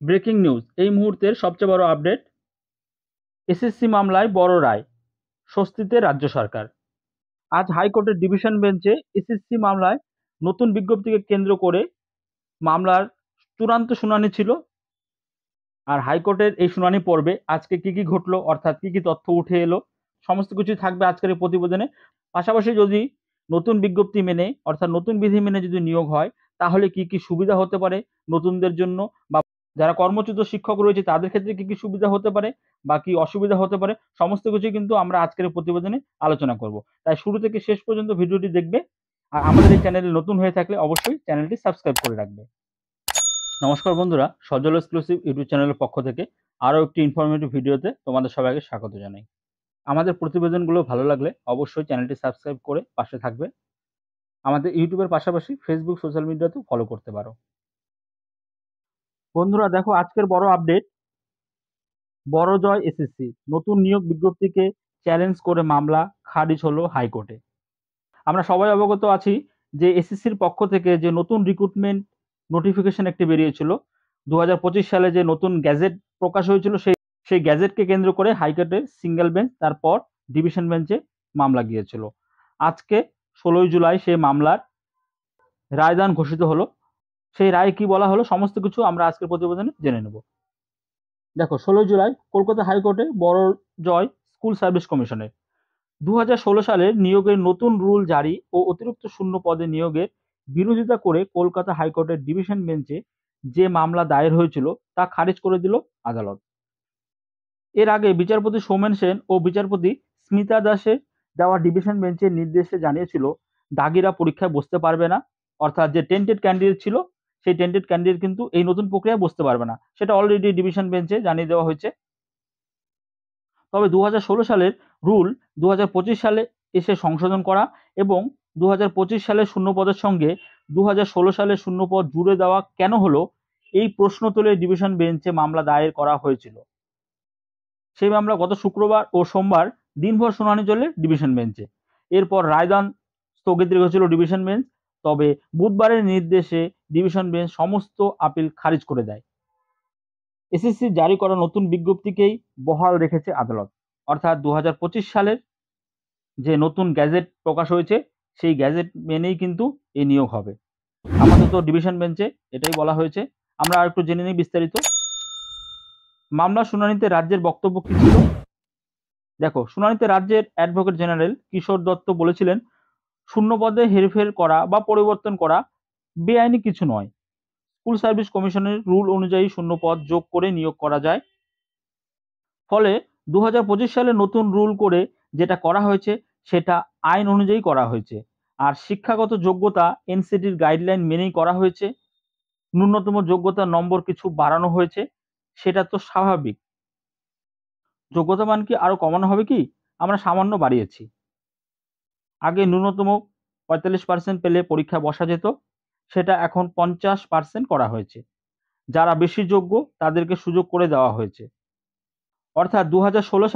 Breaking news, এই মুহূর্তের সবচেয়ে বড় আপডেট। এসএসসি মামলায় বড় রায়, স্বস্তিতে রাজ্য সরকার। আজ হাইকোর্টের ডিভিশন বেঞ্চে এসএসসি মামলায় নতুন বিজ্ঞপ্তিকে কেন্দ্র করে মামলার চূড়ান্ত শুনানি ছিল। আর হাইকোর্টের এই শুনানি পর্বে আজকে কি কি ঘটলো, অর্থাৎ কি কি তথ্য উঠে এলো, সমস্ত কিছুই থাকবে আজকের এই প্রতিবেদনে। পাশাপাশি যদি নতুন বিজ্ঞপ্তি মেনে, অর্থাৎ নতুন বিধি মেনে যদি নিয়োগ হয়, তাহলে কি কি সুবিধা হতে পারে নতুনদের জন্য, বা যারা কর্মচ্যুত শিক্ষক রয়েছে তাদের ক্ষেত্রে কি কি সুবিধা হতে পারে বা কি অসুবিধা হতে পারে, সমস্ত কিছু কিন্তু আমরা আজকের এই প্রতিবেদনে আলোচনা করব। তাই শুরু থেকে শেষ পর্যন্ত ভিডিওটি দেখবে। আর আমাদের এই চ্যানেলে নতুন হয়ে থাকলে অবশ্যই চ্যানেলটি সাবস্ক্রাইব করে রাখবে। নমস্কার বন্ধুরা, সজল এক্সক্লুসিভ ইউটিউব চ্যানেলের পক্ষ থেকে আরও একটি ইনফরমেটিভ ভিডিওতে তোমাদের সবাইকে স্বাগত জানাই। আমাদের প্রতিবেদনগুলো ভালো লাগলে অবশ্যই চ্যানেলটি সাবস্ক্রাইব করে পাশে থাকবে। আমাদের ইউটিউবের পাশাপাশি ফেসবুক সোশ্যাল মিডিয়াতেও ফলো করতে পারো। বন্ধুরা দেখো, আজকের বড় আপডেট, বড় জয় এসএসসি, নতুন নিয়োগ বিজ্ঞপ্তিকে চ্যালেঞ্জ করে মামলা খারিজ হলো হাইকোর্টে। আমরা সবাই অবগত আছি যে এসএসসির পক্ষ থেকে যে নতুন রিক্রুটমেন্ট নোটিফিকেশন একটি বেরিয়েছিল, 2025 সালে যে নতুন গ্যাজেট প্রকাশ হয়েছিল, সেই গ্যাজেটকে কেন্দ্র করে হাইকোর্টে সিঙ্গেল বেঞ্চ, তারপর ডিভিশন বেঞ্চে মামলা গিয়েছিল। আজকে 16 জুলাই সেই মামলার রায়দান ঘোষিত হলো। সেই রায় কি বলা হলো, সমস্ত কিছু আমরা আজকের প্রতিবেদনে জেনে নেব। দেখো, 16 জুলাই কলকাতা হাইকোর্টে বড় জয় স্কুল সার্ভিস কমিশনের। 2016 সালের নিয়োগের নতুন রুল জারি ও অতিরিক্ত শূন্য পদে নিয়োগের বিরোধিতা করে কলকাতা হাইকোর্টের ডিভিশন বেঞ্চে যে মামলা দায়ের হয়েছিল তা খারিজ করে দিল আদালত। এর আগে বিচারপতি সৌমেন সেন ও বিচারপতি স্মিতা দাসের দেওয়া ডিভিশন বেঞ্চের নির্দেশে জানিয়েছিল দাগিরা পরীক্ষায় বসতে পারবে না, অর্থাৎ যে টেন্টেড ক্যান্ডিডেট ছিল সেই টেন্টেড ক্যান্ডিডেট কিন্তু এই নতুন প্রক্রিয়ায় বসতে পারবে না, সেটা অলরেডি ডিভিশন বেঞ্চে জানিয়ে দেওয়া হয়েছে। তবে 2016 সালের রুল 2025 সালে এসে সংশোধন করা এবং 2025 সালের শূন্যপদের সঙ্গে 2016 সালের শূন্যপদ জুড়ে দেওয়া কেন হলো, এই প্রশ্ন তুলে ডিভিশন বেঞ্চে মামলা দায়ের করা হয়েছিল। সেই মামলা গত শুক্রবার ও সোমবার দিনভর শুনানি চলে ডিভিশন বেঞ্চে। এরপর রায়দান স্থগিত রেখেছিল ডিভিশন বেঞ্চ। তবে বুধবারের নির্দেশে ডিভিশন বেঞ্চ সমস্ত আপিল খারিজ করে দেয়। এসএসসি জারি করা নতুন বিজ্ঞপ্তিকেই বহাল রেখেছে আদালত, অর্থাৎ 2025 সালের যে নতুন গ্যাজেট প্রকাশ হয়েছে সেই গ্যাজেট মেনেই কিন্তু এই নিয়োগ হবে। আপাতত ডিভিশন বেঞ্চে এটাই বলা হয়েছে। আমরা আর একটু জেনে নিই বিস্তারিত। মামলার শুনানিতে রাজ্যের বক্তব্য কি ছিল? দেখো, শুনানিতে রাজ্যের অ্যাডভোকেট জেনারেল কিশোর দত্ত বলেছিলেন, শূন্য পদে হেরফের করা বা পরিবর্তন করা বেআইনি কিছু নয়। স্কুল সার্ভিস কমিশনের রুল অনুযায়ী শূন্য পদ যোগ করে নিয়োগ করা যায়। ফলে 2025 সালে নতুন রুল করে যেটা করা হয়েছে সেটা আইন অনুযায়ী করা হয়েছে। আর শিক্ষাগত যোগ্যতা এনসিটির গাইডলাইন মেনেই করা হয়েছে। ন্যূনতম যোগ্যতার নম্বর কিছু বাড়ানো হয়েছে, সেটা তো স্বাভাবিক। যোগ্যতা মান কি আরো কমানো হবে কি? আমরা সামান্য বাড়িয়েছি। আগে ন্যূনতম 45% পেলে পরীক্ষা বসা যেত, সেটা এখন 50% করা হয়েছে। যারা বেশি যোগ্য তাদেরকে সুযোগ করে দেওয়া হয়েছে। অর্থাৎ 2016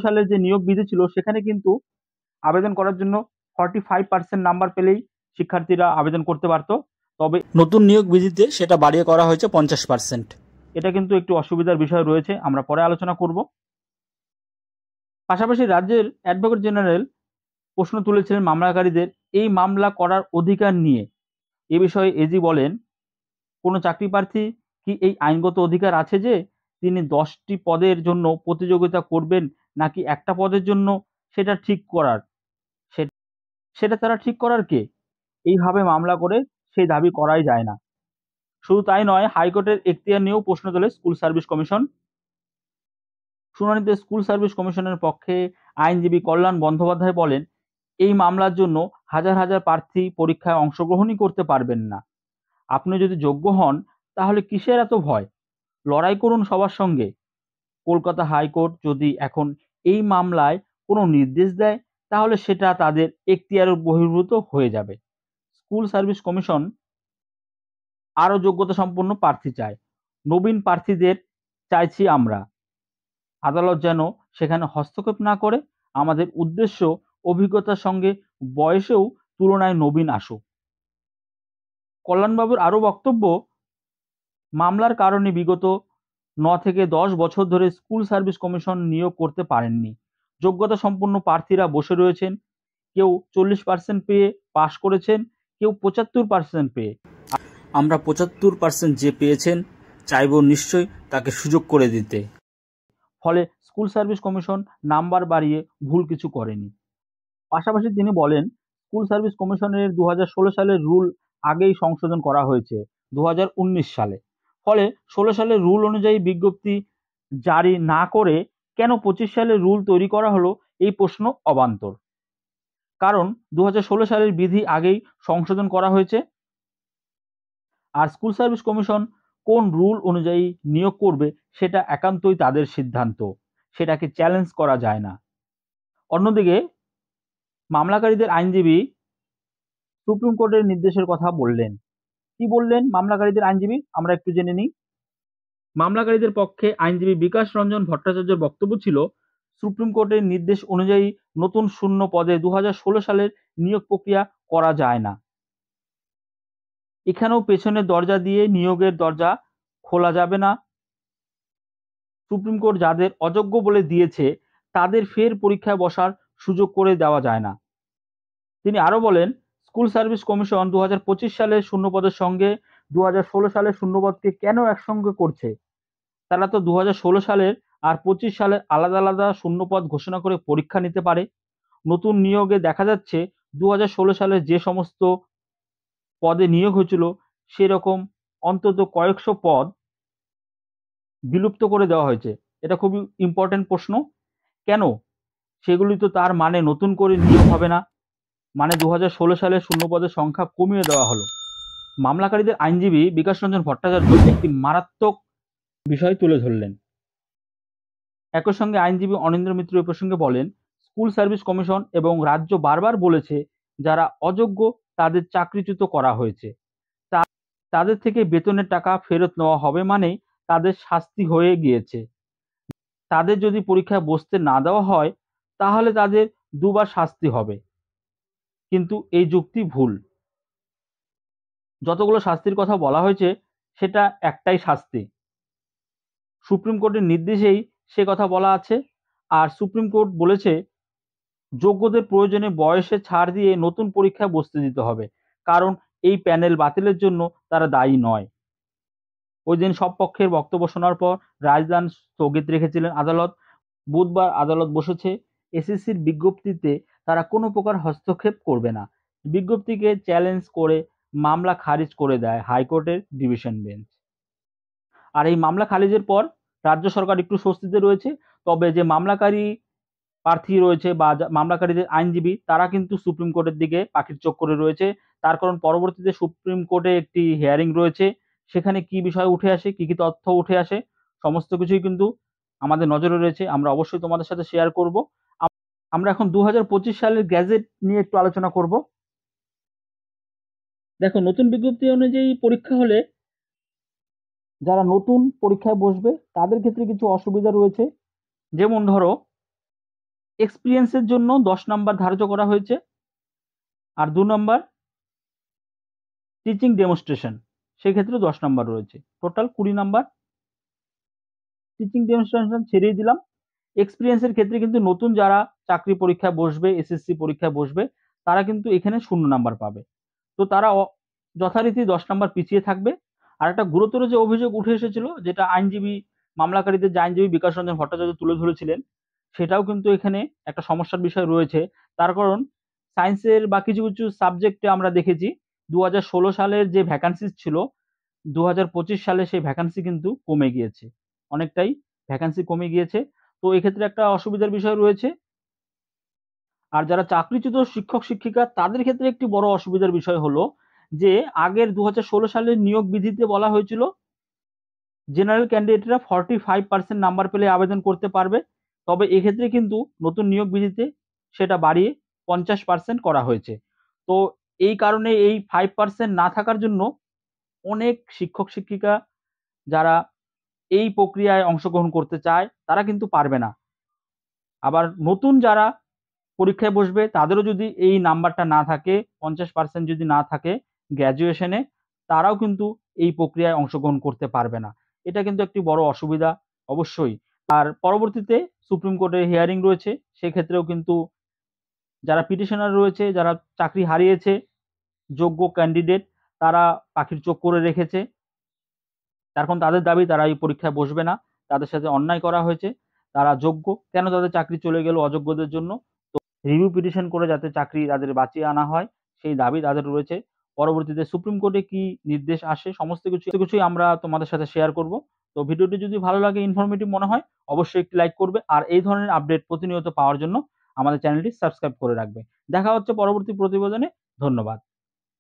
সালের যে নিয়োগ বিধি ছিল সেখানে কিন্তু আবেদন করার জন্য 45% নাম্বার পেলেই শিক্ষার্থীরা আবেদন করতে পারত। তবে নতুন নিয়োগ বিধিতে সেটা বাড়িয়ে করা হয়েছে 50%। এটা কিন্তু একটু অসুবিধার বিষয় রয়েছে, আমরা পরে আলোচনা করব। পাশাপাশি রাজ্যের অ্যাডভোকেট জেনারেল প্রশ্ন তুলেছিলেন মামলাকারীদের এই মামলা করার অধিকার নিয়ে। এ বিষয়ে এজি বলেন, কোনো চাকরি প্রার্থী কি এই আইনগত অধিকার আছে যে তিনি 10টি পদের জন্য প্রতিযোগিতা করবেন নাকি একটা পদের জন্য, সেটা ঠিক করার সেটা তারা ঠিক করার কে? এইভাবে মামলা করে সেই দাবি করাই যায় না। শুধু তাই নয়, হাইকোর্টের এখতিয়ার নিয়েও প্রশ্ন তোলে স্কুল সার্ভিস কমিশন। শুনানিতে স্কুল সার্ভিস কমিশনের পক্ষে আইনজীবী কল্যাণ বন্দ্যোপাধ্যায় বলেন, এই মামলার জন্য হাজার হাজার প্রার্থী পরীক্ষায় অংশগ্রহণই করতে পারবেন না। আপনি যদি যোগ্য হন তাহলে কিসের এত ভয়? লড়াই করুন সবার সঙ্গে। কলকাতা হাইকোর্ট যদি এখন এই মামলায় কোনো নির্দেশ দেয় তাহলে সেটা তাদের এখতিয়ারের বহির্ভূত হয়ে যাবে। স্কুল সার্ভিস কমিশন আরও যোগ্যতা সম্পন্ন প্রার্থী চায়। নবীন প্রার্থীদের চাইছি আমরা। আদালত যেন সেখানে হস্তক্ষেপ না করে। আমাদের উদ্দেশ্য অভিজ্ঞতার সঙ্গে বয়সেও তুলনায় নবীন আসুক। কল্যাণবাবুর আরও বক্তব্য, মামলার কারণে বিগত 9 থেকে 10 বছর ধরে স্কুল সার্ভিস কমিশন নিয়োগ করতে পারেননি। যোগ্যতা সম্পন্ন প্রার্থীরা বসে রয়েছেন, কেউ 40% পেয়ে পাশ করেছেন, কেউ 75% পেয়ে। আমরা 75% যে পেয়েছেন চাইব নিশ্চয়ই তাকে সুযোগ করে দিতে। ফলে স্কুল সার্ভিস কমিশন নাম্বার বাড়িয়ে ভুল কিছু করেনি। পাশাপাশি তিনি বলেন, স্কুল সার্ভিস কমিশনের 2016 সালের রুল আগেই সংশোধন করা হয়েছে 2019 সালে। ফলে 16 সালের রুল অনুযায়ী বিজ্ঞপ্তি জারি না করে কেন 25 সালে রুল তৈরি করা হলো, এই প্রশ্ন অবান্তর। কারণ 2016 সালের বিধি আগেই সংশোধন করা হয়েছে। আর স্কুল সার্ভিস কমিশন কোন রুল অনুযায়ী নিয়োগ করবে সেটা একান্তই তাদের সিদ্ধান্ত, সেটাকে চ্যালেঞ্জ করা যায় না। অন্যদিকে মামলাকারীদের আইনজীবী সুপ্রিম কোর্টের নির্দেশের কথা বললেন। কি বললেন মামলাকারীদের আইনজীবী, আমরা একটু জেনে নিই। মামলাকারীদের পক্ষে আইনজীবী বিকাশ রঞ্জন ভট্টাচার্যের বক্তব্য ছিল, সুপ্রিম কোর্টের নির্দেশ অনুযায়ী নতুন শূন্য পদে 2016 সালের নিয়োগ প্রক্রিয়া করা যায় না। এখানেও পেছনের দরজা দিয়ে নিয়োগের দরজা খোলা যাবে না। সুপ্রিম কোর্ট যাদের অযোগ্য বলে দিয়েছে তাদের ফের পরীক্ষায় বসার সুযোগ করে দেওয়া যায় না। তিনি আরো বলেন, স্কুল সার্ভিস কমিশন 2025 সালের শূন্যপদের সঙ্গে 2016 সালের শূন্যপদকে কেন একসঙ্গে করছে? তারা তো 2016 সালের আর 25 সালের আলাদা আলাদা শূন্যপদ ঘোষণা করে পরীক্ষা নিতে পারে। নতুন নিয়োগে দেখা যাচ্ছে 2016 সালে যে সমস্ত পদে নিয়োগ হয়েছিল সেরকম অন্তত কয়েকশো পদ বিলুপ্ত করে দেওয়া হয়েছে। এটা খুবই ইম্পর্টেন্ট প্রশ্ন। কেন? সেগুলি তো তার মানে নতুন করে নিয়োগ হবে না, মানে 2016 সালে শূন্যপদের সংখ্যা কমিয়ে দেওয়া হলো। মামলাকারীদের আইনজীবী বিকাশ রঞ্জন ভট্টাচার্য একটি মারাত্মক বিষয় তুলে ধরলেন। একই সঙ্গে আইনজীবী অনিন্দ্র মিত্র এ প্রসঙ্গে বলেন, স্কুল সার্ভিস কমিশন এবং রাজ্য বারবার বলেছে যারা অযোগ্য তাদের চাকরিচ্যুত করা হয়েছে, তাদের থেকে বেতনের টাকা ফেরত নেওয়া হবে মানেই তাদের শাস্তি হয়ে গিয়েছে। তাদের যদি পরীক্ষায় বসতে না দেওয়া হয় তাহলে তাদের দুবার শাস্তি হবে। কিন্তু এই যুক্তি ভুল। যতগুলো শাস্তির কথা বলা হয়েছে সেটা একটাই শাস্তি। সুপ্রিম কোর্টের নির্দেশেই সে কথা বলা আছে। আর সুপ্রিম কোর্ট বলেছে যোগ্যদের প্রয়োজনে বয়সে ছাড় দিয়ে নতুন পরীক্ষায় বসতে দিতে হবে, কারণ এই প্যানেল বাতিলের জন্য তারা দায়ী নয়। ওই দিন সব পক্ষের বক্তব্য শোনার পর রায়দান স্থগিত রেখেছিলেন আদালত। বুধবার আদালত বসেছে। এসএসসির বিজ্ঞপ্তিতে তারা কোনো প্রকার হস্তক্ষেপ করবে না। বিজ্ঞপ্তিকে চ্যালেঞ্জ করে মামলা খারিজ করে দেয় হাইকোর্টের ডিভিশন বেঞ্চ। আর এই মামলা খারিজের পর রাজ্য সরকার একটু স্বস্তিতে রয়েছে। তবে যে মামলাকারী প্রার্থী রয়েছে বা মামলাকারীদের আইনজীবী তারা কিন্তু সুপ্রিম কোর্টের দিকে পাখির চোখ করে রয়েছে। তার কারণ পরবর্তীতে সুপ্রিম কোর্টে একটি হিয়ারিং রয়েছে, সেখানে কি বিষয় উঠে আসে, কি কি তথ্য উঠে আসে, সমস্ত কিছুই কিন্তু আমাদের নজরে রয়েছে। আমরা অবশ্যই তোমাদের সাথে শেয়ার করব। আমরা এখন 2025 সালের গ্যাজেট নিয়ে একটু আলোচনা করব। দেখো, নতুন বিজ্ঞপ্তি অনুযায়ী পরীক্ষা হলে যারা নতুন পরীক্ষায় বসবে তাদের ক্ষেত্রে কিছু অসুবিধা রয়েছে। যেমন ধরো, এক্সপিরিয়েন্সের জন্য 10 নাম্বার ধার্য করা হয়েছে, আর 2 নাম্বার টিচিং ডেমনস্ট্রেশন, সেক্ষেত্রে 10 নাম্বার রয়েছে, টোটাল 20 নাম্বার। টিচিং ডেমনস্ট্রেশন ছেড়েই দিলাম। এক্সপিরিয়েন্সের ক্ষেত্রে কিন্তু নতুন যারা চাকরি পরীক্ষায় বসবে, এসএসসি পরীক্ষায় বসবে, তারা কিন্তু এখানে 0 নাম্বার পাবে। তো তারা যথারীতি 10 নাম্বার পিছিয়ে থাকবে। আর একটা গুরুতর যে অভিযোগ উঠে এসেছিল, যেটা আইনজীবী মামলাকারীদের যে আইনজীবী বিকাশ রঞ্জন ভট্টাচার্য তুলে ধরেছিলেন, সেটাও কিন্তু এখানে একটা সমস্যার বিষয় রয়েছে। তার কারণ সায়েন্সের বা কিছু কিছু সাবজেক্টে আমরা দেখেছি 2016 সালের যে ভ্যাকান্সি ছিল 2025 সালে সেই ভ্যাকান্সি কিন্তু কমে গিয়েছে, অনেকটাই ভ্যাকান্সি কমে গিয়েছে। তো এক্ষেত্রে একটা অসুবিধার বিষয় রয়েছে। আর যারা চাকরিচ্যুত শিক্ষক শিক্ষিকা তাদের ক্ষেত্রে একটি বড় অসুবিধার বিষয় হলো যে আগের 2016 সালের নিয়োগ বিধিতে বলা হয়েছিল জেনারেল ক্যান্ডিডেটরা 45% নাম্বার পেলে আবেদন করতে পারবে। তবে এক্ষেত্রে কিন্তু নতুন নিয়োগ বিধিতে সেটা বাড়িয়ে 50% করা হয়েছে। তো এই কারণে এই 5% না থাকার জন্য অনেক শিক্ষক শিক্ষিকা যারা এই প্রক্রিয়ায় অংশগ্রহণ করতে চায় তারা কিন্তু পারবে না। আবার নতুন যারা পরীক্ষায় বসবে তাদেরও যদি এই নাম্বারটা না থাকে, 50% যদি না থাকে গ্র্যাজুয়েশনে, তারাও কিন্তু এই প্রক্রিয়ায় অংশগ্রহণ করতে পারবে না। এটা কিন্তু একটি বড় অসুবিধা অবশ্যই। আর পরবর্তীতে সুপ্রিম কোর্টের হিয়ারিং রয়েছে, সেক্ষেত্রেও কিন্তু যারা পিটিশনার রয়েছে, যারা চাকরি হারিয়েছে, যোগ্য ক্যান্ডিডেট, তারা পাখির চোখ করে রেখেছে। এখন তাদের দাবি তারা এই পরীক্ষায় বসবে না। তাদের সাথে অন্যায় করা হয়েছে। তারা যোগ্য, কেন তাদের চাকরি চলে গেল অযোগ্যদের জন্য? তো রিভিউ পিটিশন করে যাতে চাকরি তাদের বাঁচিয়ে আনা হয়, সেই দাবি তাদের রয়েছে। পরবর্তীতে সুপ্রিম কোর্টে কি নির্দেশ আসে, সমস্ত কিছুই আমরা তোমাদের সাথে শেয়ার করব। তো ভিডিওটি যদি ভালো লাগে, ইনফরমেটিভ মনে হয়, অবশ্যই একটি লাইক করবে। আর এই ধরনের আপডেট প্রতিনিয়ত পাওয়ার জন্য আমাদের চ্যানেলটি সাবস্ক্রাইব করে রাখবে। দেখা হচ্ছে পরবর্তী প্রতিবেদনে। ধন্যবাদ।